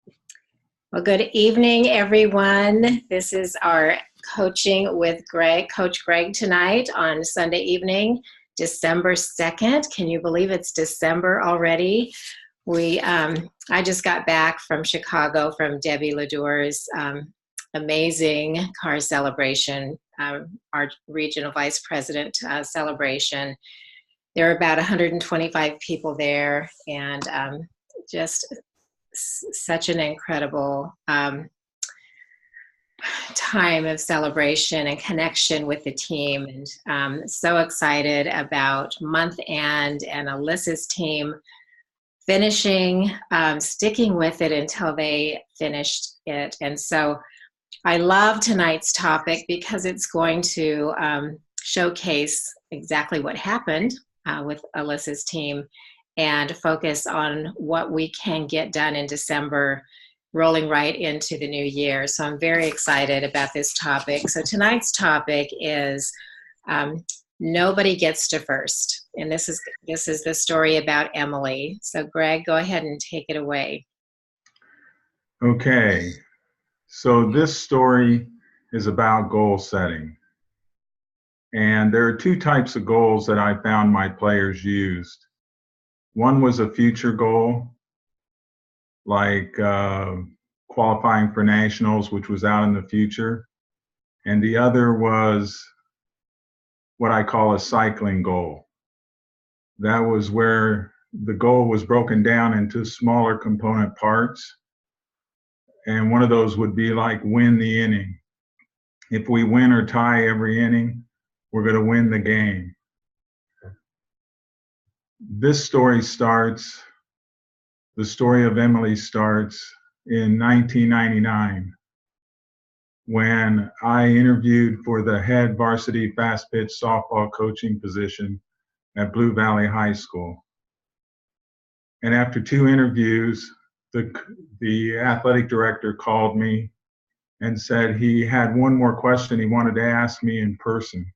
Well, good evening, everyone. This is our Coaching with Coach Greg tonight on Sunday evening, December 2nd. Can you believe it's December already? I just got back from Chicago from Debbie Ledour's amazing car celebration, our regional vice president celebration. There were about 125 people there, and just such an incredible time of celebration and connection with the team, and so excited about month end and Alyssa's team finishing, sticking with it until they finished it. And so I love tonight's topic because it's going to showcase exactly what happened with Alyssa's team and focus on what we can get done in December, rolling right into the new year. So I'm very excited about this topic. So tonight's topic is nobody gets to first. And this is the story about Emily. So Greg, go ahead and take it away. Okay, so this story is about goal setting. And there are two types of goals that I found my players used. One was a future goal, like qualifying for nationals, which was out in the future. And the other was what I call a cycling goal. That was where the goal was broken down into smaller component parts. And one of those would be like win the inning. If we win or tie every inning, we're going to win the game. The story of Emily starts in 1999 when I interviewed for the head varsity fast pitch softball coaching position at Blue Valley High School. And after 2 interviews, the athletic director called me and said he had one more question he wanted to ask me in person.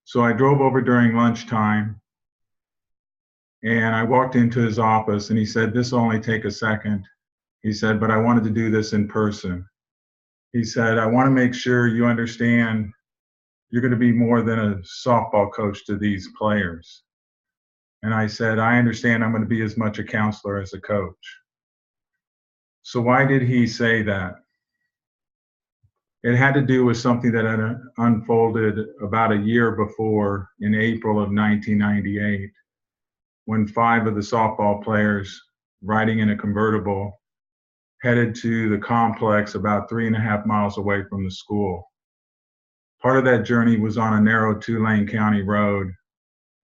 So I drove over during lunchtime and I walked into his office and he said, "This will only take a second." He said, "But I wanted to do this in person." He said, "I want to make sure you understand you're going to be more than a softball coach to these players." And I said, "I understand I'm going to be as much a counselor as a coach." So why did he say that? It had to do with something that had unfolded about a year before in April of 1998, when 5 of the softball players riding in a convertible headed to the complex about 3.5 miles away from the school. Part of that journey was on a narrow 2-lane county road.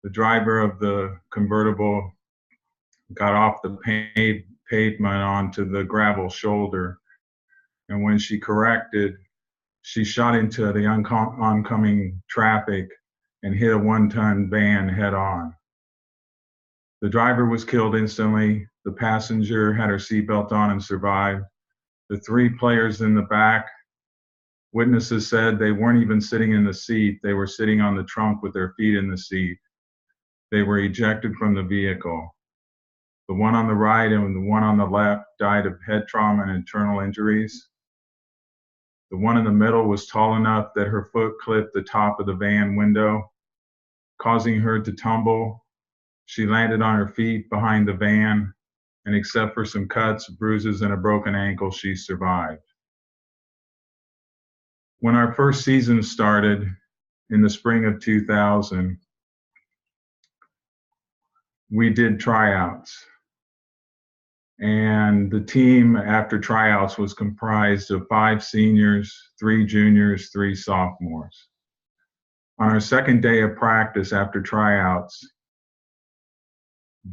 The driver of the convertible got off the pavement onto the gravel shoulder, and when she corrected, she shot into the oncoming traffic and hit a 1-ton van head on. The driver was killed instantly. The passenger had her seatbelt on and survived. The 3 players in the back, witnesses said they weren't even sitting in the seat. They were sitting on the trunk with their feet in the seat. They were ejected from the vehicle. The one on the right and the one on the left died of head trauma and internal injuries. The one in the middle was tall enough that her foot clipped the top of the van window, causing her to tumble. She landed on her feet behind the van, and except for some cuts, bruises, and a broken ankle, she survived. When our first season started in the spring of 2000, we did tryouts. And the team after tryouts was comprised of 5 seniors, 3 juniors, 3 sophomores. On our second day of practice after tryouts,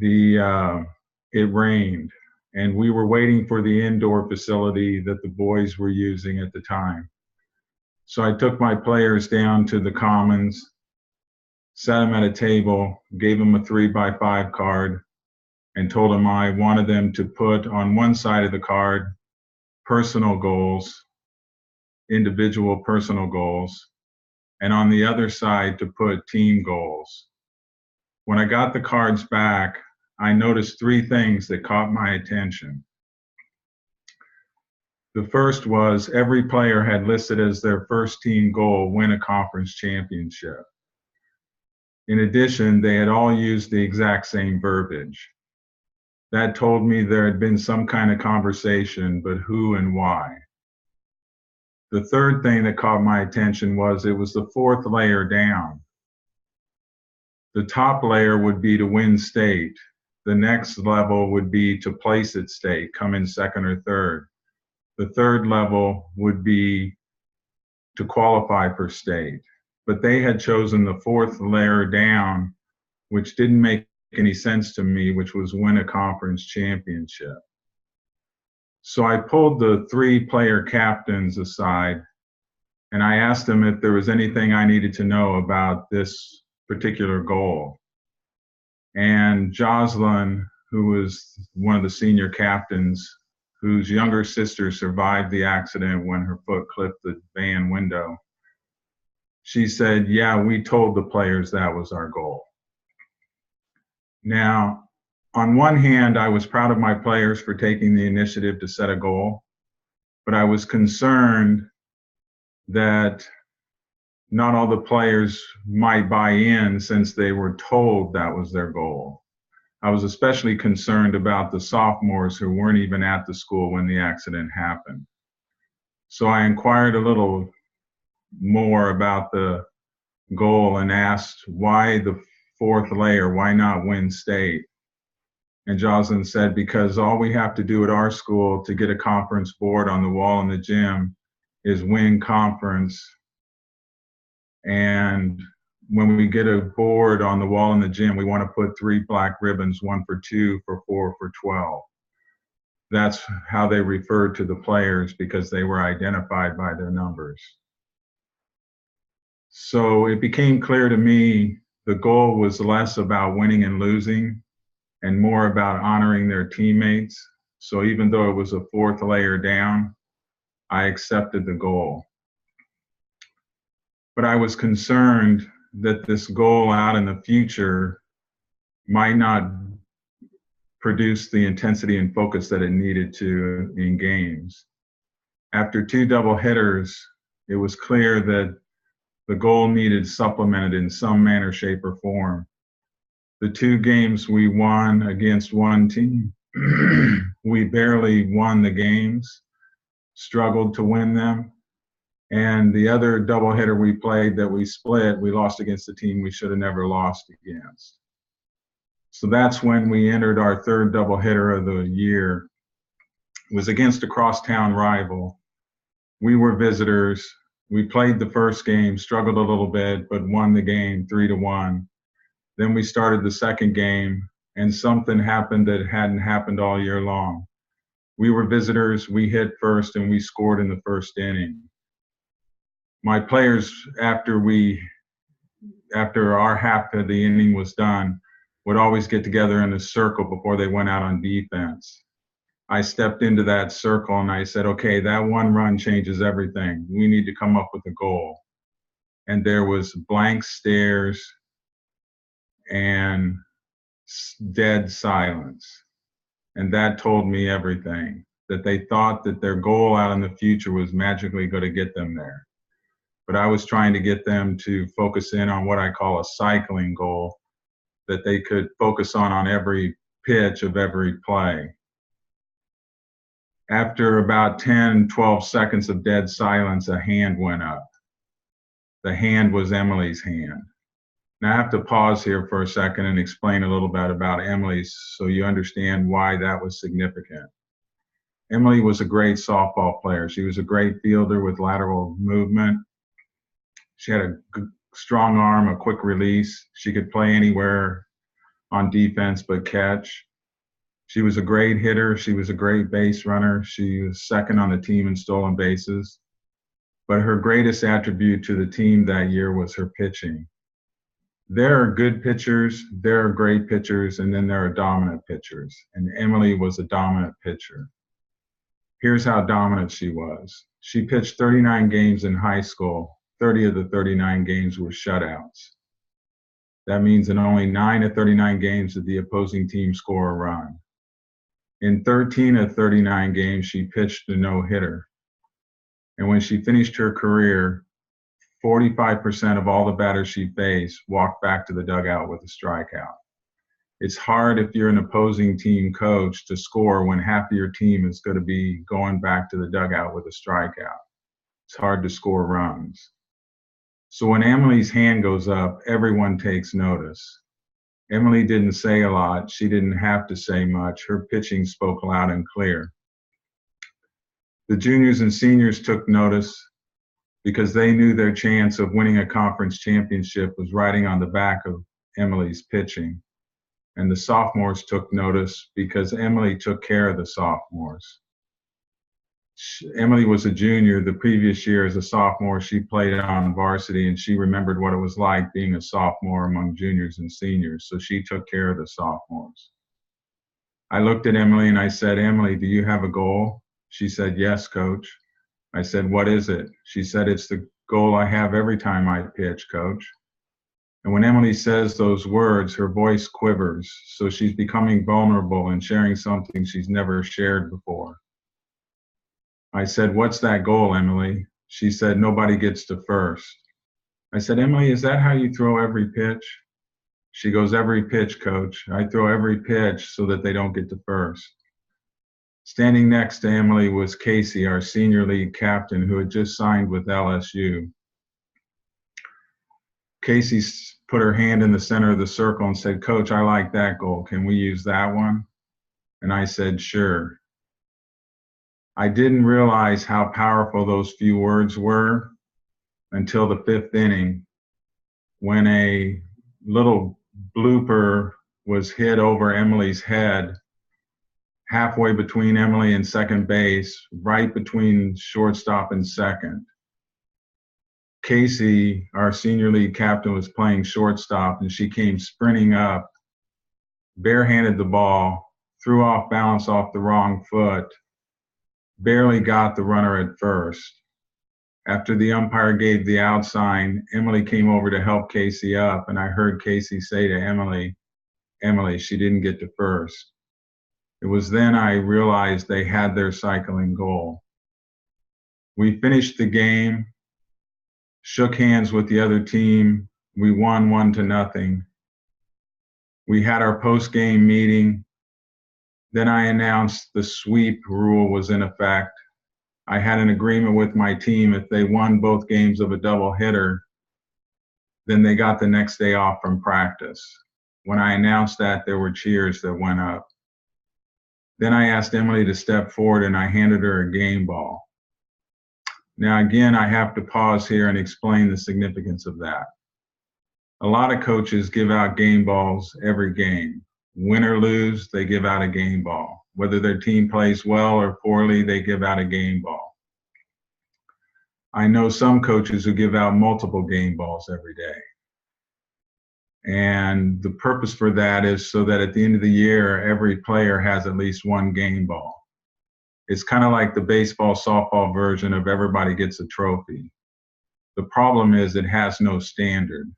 it rained, and we were waiting for the indoor facility that the boys were using at the time. So I took my players down to the commons, sat them at a table, gave them a 3x5 card, and told them I wanted them to put on one side of the card personal goals, individual personal goals, and on the other side to put team goals. When I got the cards back, I noticed 3 things that caught my attention. The first was every player had listed as their first team goal, win a conference championship. In addition, they had all used the exact same verbiage. That told me there had been some kind of conversation, but who and why. The third thing that caught my attention was it was the fourth layer down. The top layer would be to win state. The next level would be to place at state, come in second or third. The third level would be to qualify for state. But they had chosen the fourth layer down, which didn't make any sense to me, which was win a conference championship. So I pulled the 3 player captains aside and I asked them if there was anything I needed to know about this particular goal. And Jocelyn, who was one of the senior captains, whose younger sister survived the accident when her foot clipped the van window, she said, yeah, we told the players that was our goal. Now, on one hand, I was proud of my players for taking the initiative to set a goal, but I was concerned that not all the players might buy in since they were told that was their goal. I was especially concerned about the sophomores who weren't even at the school when the accident happened. So I inquired a little more about the goal and asked why the fourth layer, why not win state? And Jocelyn said, because all we have to do at our school to get a conference board on the wall in the gym is win conference. And when we get a board on the wall in the gym, we want to put 3 black ribbons, 1 for 2, for 4, for 12. That's how they referred to the players because they were identified by their numbers. So it became clear to me the goal was less about winning and losing and more about honoring their teammates. So even though it was a fourth layer down, I accepted the goal. But I was concerned that this goal out in the future might not produce the intensity and focus that it needed to in games. After 2 double hitters, it was clear that the goal needed supplemented in some manner, shape, or form. The 2 games we won against one team, we barely won the games, struggled to win them. And the other doubleheader we played that we split, we lost against a team we should have never lost against. So that's when we entered our 3rd doubleheader of the year. It was against a crosstown rival. We were visitors. We played the first game, struggled a little bit, but won the game 3-1. Then we started the second game, and something happened that hadn't happened all year long. We were visitors, we hit first, and we scored in the first inning. My players, after our half of the inning was done, would always get together in a circle before they went out on defense. I stepped into that circle and I said, okay, that 1 run changes everything. We need to come up with a goal. And there was blank stares and dead silence. And that told me everything, that they thought that their goal out in the future was magically going to get them there. But I was trying to get them to focus in on what I call a cycling goal, that they could focus on every pitch of every play. After about 10, 12 seconds of dead silence, a hand went up. The hand was Emily's hand. Now I have to pause here for a second and explain a little bit about Emily's so you understand why that was significant. Emily was a great softball player. She was a great fielder with lateral movement. She had a strong arm, a quick release. She could play anywhere on defense but catch. She was a great hitter. She was a great base runner. She was second on the team in stolen bases. But her greatest attribute to the team that year was her pitching. There are good pitchers, there are great pitchers, and then there are dominant pitchers. And Emily was a dominant pitcher. Here's how dominant she was. She pitched 39 games in high school. 30 of the 39 games were shutouts. That means in only 9 of 39 games did the opposing team score a run. In 13 of 39 games, she pitched a no-hitter. And when she finished her career, 45% of all the batters she faced walked back to the dugout with a strikeout. It's hard if you're an opposing team coach to score when half of your team is going to be going back to the dugout with a strikeout. It's hard to score runs. So when Emily's hand goes up, everyone takes notice. Emily didn't say a lot. She didn't have to say much. Her pitching spoke loud and clear. The juniors and seniors took notice because they knew their chance of winning a conference championship was riding on the back of Emily's pitching. And the sophomores took notice because Emily took care of the sophomores. Emily was a junior. The previous year as a sophomore, she played on varsity, and she remembered what it was like being a sophomore among juniors and seniors. So she took care of the sophomores. I looked at Emily and I said, "Emily, do you have a goal?" She said, "Yes, coach." I said, "What is it?" She said, "It's the goal I have every time I pitch, coach." And when Emily says those words, her voice quivers. So she's becoming vulnerable and sharing something she's never shared before. I said, "What's that goal, Emily?" She said, "Nobody gets to first." I said, "Emily, is that how you throw every pitch?" She goes, "Every pitch, coach. I throw every pitch so that they don't get to first." Standing next to Emily was Casey, our senior league captain, who had just signed with LSU. Casey put her hand in the center of the circle and said, "Coach, I like that goal. Can we use that one?" And I said, "Sure." I didn't realize how powerful those few words were until the fifth inning, when a little blooper was hit over Emily's head, halfway between Emily and second base, right between shortstop and second. Casey, our senior league captain, was playing shortstop, and she came sprinting up, barehanded the ball, threw off balance off the wrong foot, barely got the runner at first. After the umpire gave the out sign, Emily came over to help Casey up, and I heard Casey say to Emily, "Emily, she didn't get to first." It was then I realized they had their cycling goal. We finished the game, shook hands with the other team. We won 1-0. We had our post-game meeting. Then I announced the sweep rule was in effect. I had an agreement with my team. If they won both games of a doubleheader, then they got the next day off from practice. When I announced that, there were cheers that went up. Then I asked Emily to step forward, and I handed her a game ball. Now, again, I have to pause here and explain the significance of that. A lot of coaches give out game balls every game. Win or lose, they give out a game ball. Whether their team plays well or poorly, they give out a game ball. I know some coaches who give out multiple game balls every day. And the purpose for that is so that at the end of the year, every player has at least one game ball. It's kind of like the baseball, softball version of everybody gets a trophy. The problem is it has no standard.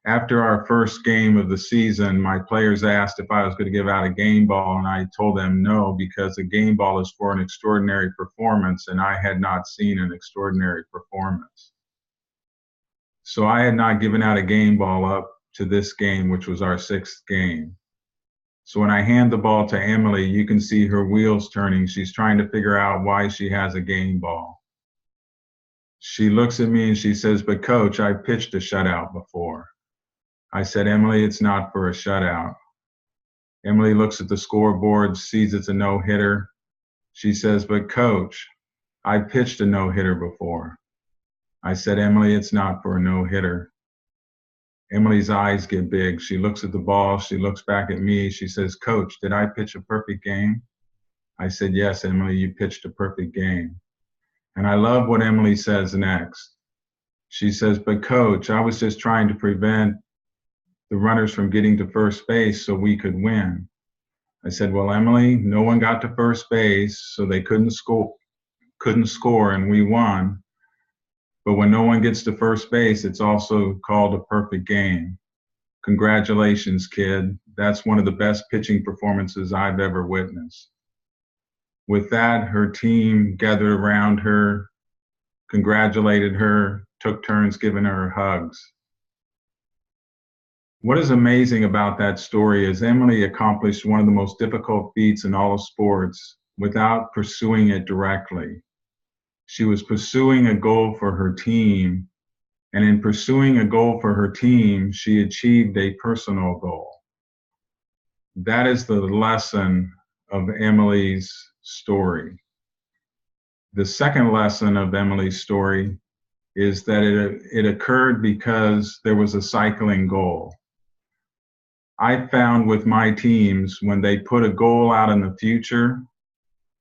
After our first game of the season, my players asked if I was going to give out a game ball, and I told them no, because a game ball is for an extraordinary performance, and I had not seen an extraordinary performance. So I had not given out a game ball up to this game, which was our sixth game. So when I hand the ball to Emily, you can see her wheels turning. She's trying to figure out why she has a game ball. She looks at me and she says, "But coach, I pitched a shutout before." I said, "Emily, it's not for a shutout." Emily looks at the scoreboard, sees it's a no-hitter. She says, "But coach, I pitched a no-hitter before." I said, "Emily, it's not for a no-hitter." Emily's eyes get big. She looks at the ball. She looks back at me. She says, "Coach, did I pitch a perfect game?" I said, "Yes, Emily, you pitched a perfect game." And I love what Emily says next. She says, "But coach, I was just trying to prevent the runners from getting to first base so we could win." I said, "Well, Emily, no one got to first base, so they couldn't score, and we won. But when no one gets to first base, it's also called a perfect game. Congratulations, kid. That's one of the best pitching performances I've ever witnessed. With that, her team gathered around her, congratulated her, took turns giving her hugs. What is amazing about that story is Emily accomplished one of the most difficult feats in all of sports without pursuing it directly. She was pursuing a goal for her team, and in pursuing a goal for her team, she achieved a personal goal. That is the lesson of Emily's story. The second lesson of Emily's story is that it occurred because there was a cycling goal. I found with my teams, when they put a goal out in the future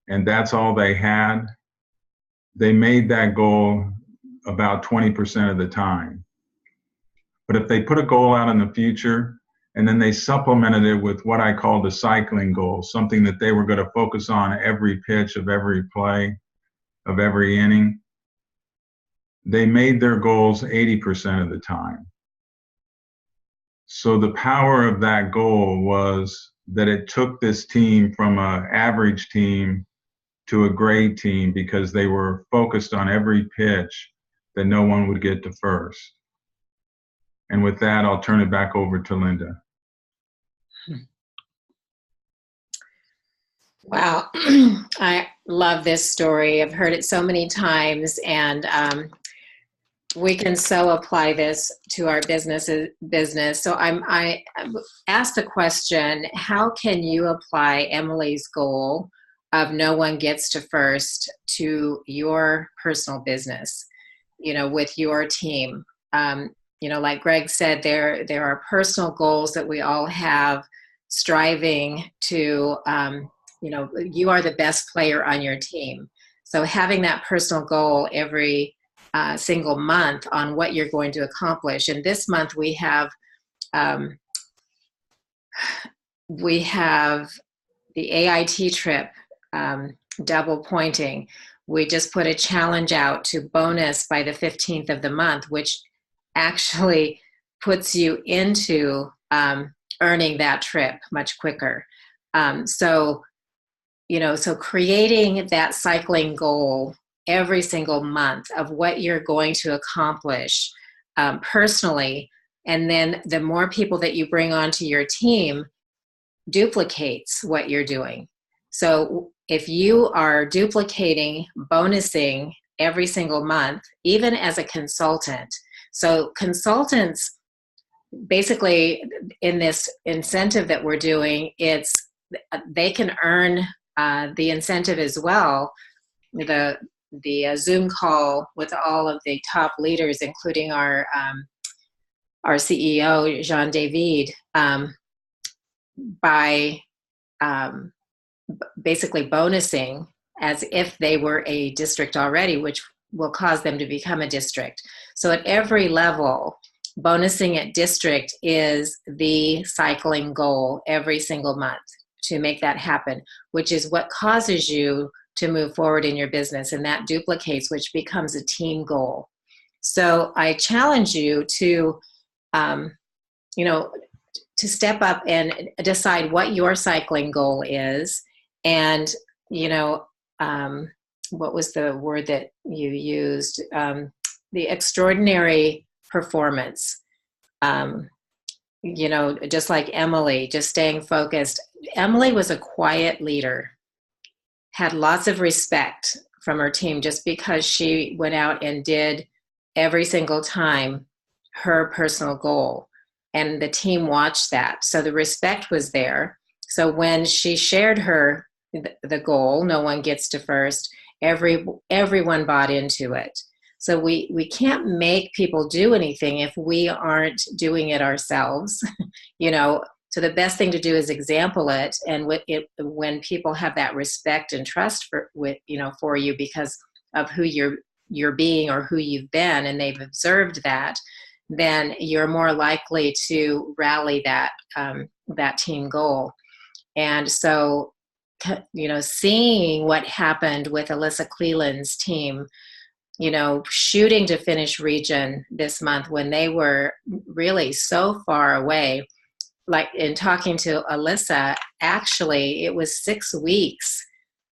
and that's all they had, they made that goal about 20% of the time. But if they put a goal out in the future and then they supplemented it with what I called a cycling goal, something that they were going to focus on every pitch of every play, of every inning, they made their goals 80% of the time. So the power of that goal was that it took this team from an average team to a great team because they were focused on every pitch that no one would get to first. And with that, I'll turn it back over to Linda. Wow. I love this story. I've heard it so many times, and we can so apply this to our business. So I asked the question, how can you apply Emily's goal of no one gets to first to your personal business, with your team? Like Greg said, there are personal goals that we all have, striving to, you are the best player on your team. So having that personal goal every single month on what you're going to accomplish. And this month we have the AIT trip, double pointing. We just put a challenge out to bonus by the 15th of the month, which actually puts you into earning that trip much quicker. So creating that cycling goal every single month of what you're going to accomplish personally, and then the more people that you bring onto your team duplicates what you're doing. So if you are duplicating, bonusing every single month, even as a consultant, so consultants basically in this incentive that we're doing, they can earn the incentive as well. The Zoom call with all of the top leaders, including our CEO, Jean David, by basically bonusing as if they were a district already, which will cause them to become a district. So at every level, bonusing at district is the cycling goal every single month to make that happen, which is what causes you to move forward in your business, and that duplicates, which becomes a team goal. So I challenge you to, to step up and decide what your cycling goal is. And, what was the word that you used? The extraordinary performance. Just like Emily, just staying focused. Emily was a quiet leader, had lots of respect from her team just because she went out and did every single time her personal goal. And the team watched that. So the respect was there. So when she shared the goal, no one gets to first, everyone bought into it. So we can't make people do anything if we aren't doing it ourselves. So the best thing to do is example it, and when people have that respect and trust for you because of who you're being or who you've been, and they've observed that, then you're more likely to rally that team goal. And so, seeing what happened with Alyssa Cleland's team shooting to finish region this month when they were really so far away. Like in talking to Alyssa, actually, it was 6 weeks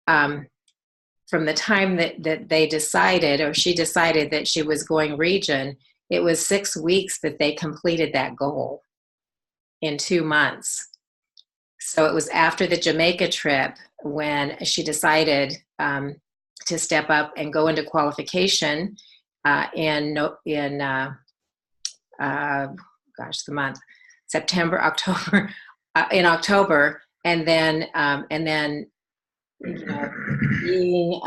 from the time that they decided, or she decided that she was going region. It was 6 weeks that they completed that goal in 2 months. So it was after the Jamaica trip when she decided to step up and go into qualification the month September, October, in October, and then being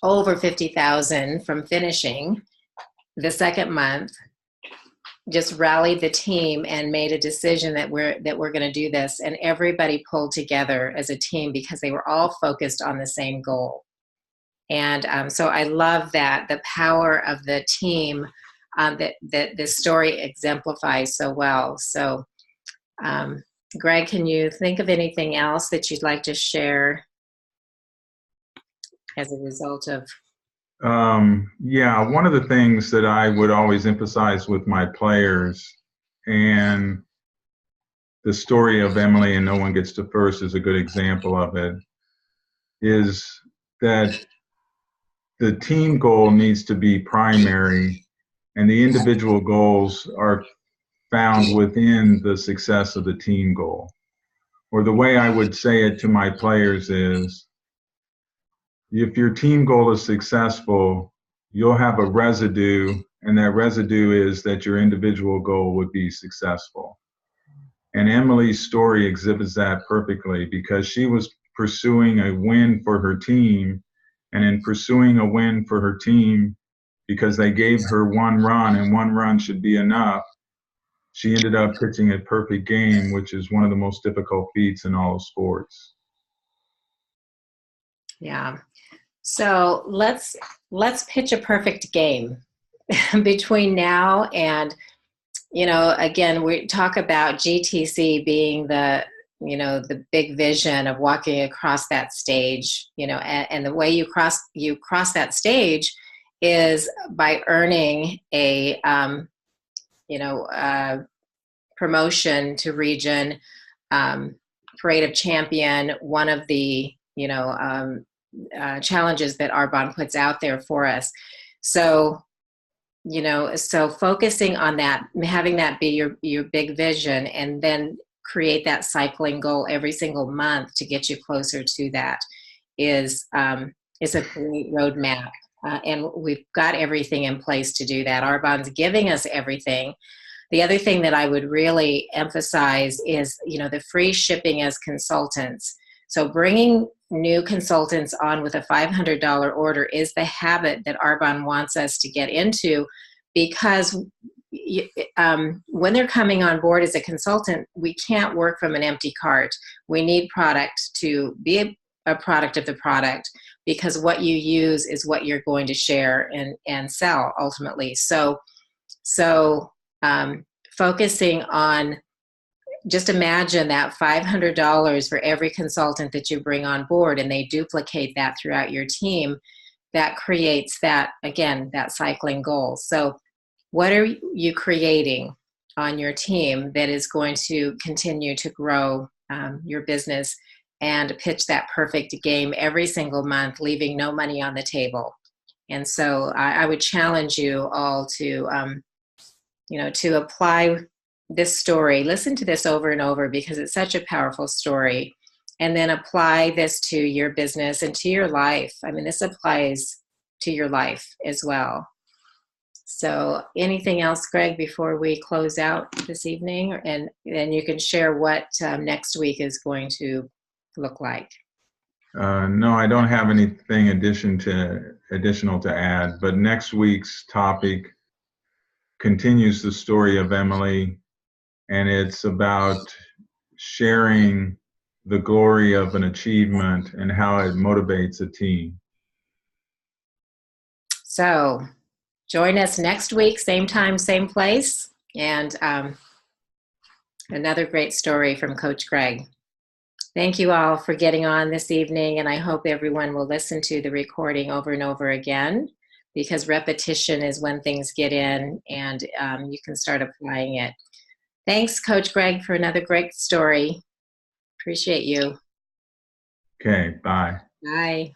over 50,000 from finishing the second month, just rallied the team and made a decision that we're going to do this, and everybody pulled together as a team because they were all focused on the same goal. And so I love that, the power of the team that this story exemplifies so well. So Greg, can you think of anything else that you'd like to share as a result of? Yeah, one of the things that I would always emphasize with my players, and the story of Emily and No One Gets to First is a good example of it, is that the team goal needs to be primary and the individual goals are found within the success of the team goal. Or the way I would say it to my players is, if your team goal is successful, you'll have a residue, and that residue is that your individual goal would be successful. And Emily's story exhibits that perfectly, because she was pursuing a win for her team, and in pursuing a win for her team, because they gave her one run and one run should be enough, she ended up pitching a perfect game, which is one of the most difficult feats in all of sports. Yeah. So let's pitch a perfect game between now and, again, we talk about GTC being the big vision of walking across that stage, and the way you cross that stage is by earning a promotion to region, Parade of Champion, one of the challenges that Arbonne puts out there for us. So focusing on that, having that be your big vision, and then create that cycling goal every single month to get you closer to that is a great roadmap. And we've got everything in place to do that. Arbonne's giving us everything. The other thing that I would really emphasize is, the free shipping as consultants. So bringing new consultants on with a $500 order is the habit that Arbonne wants us to get into, because when they're coming on board as a consultant, we can't work from an empty cart. We need product to be a product of the product, because what you use is what you're going to share and sell ultimately. So focusing on, just imagine that $500 for every consultant that you bring on board, and they duplicate that throughout your team. That creates that cycling goal. So what are you creating on your team that is going to continue to grow your business and pitch that perfect game every single month, leaving no money on the table? And so I would challenge you all to apply this story. Listen to this over and over, because it's such a powerful story. And then apply this to your business and to your life. I mean, this applies to your life as well. So anything else, Greg, before we close out this evening? And then you can share what next week is going to look like. No, I don't have anything additional to add, but next week's topic continues the story of Emily, and it's about sharing the glory of an achievement and how it motivates a team. So join us next week, same time, same place, and another great story from Coach Greg. Thank you all for getting on this evening, and I hope everyone will listen to the recording over and over again, because repetition is when things get in, and you can start applying it. Thanks, Coach Greg, for another great story. Appreciate you. Okay, bye. Bye.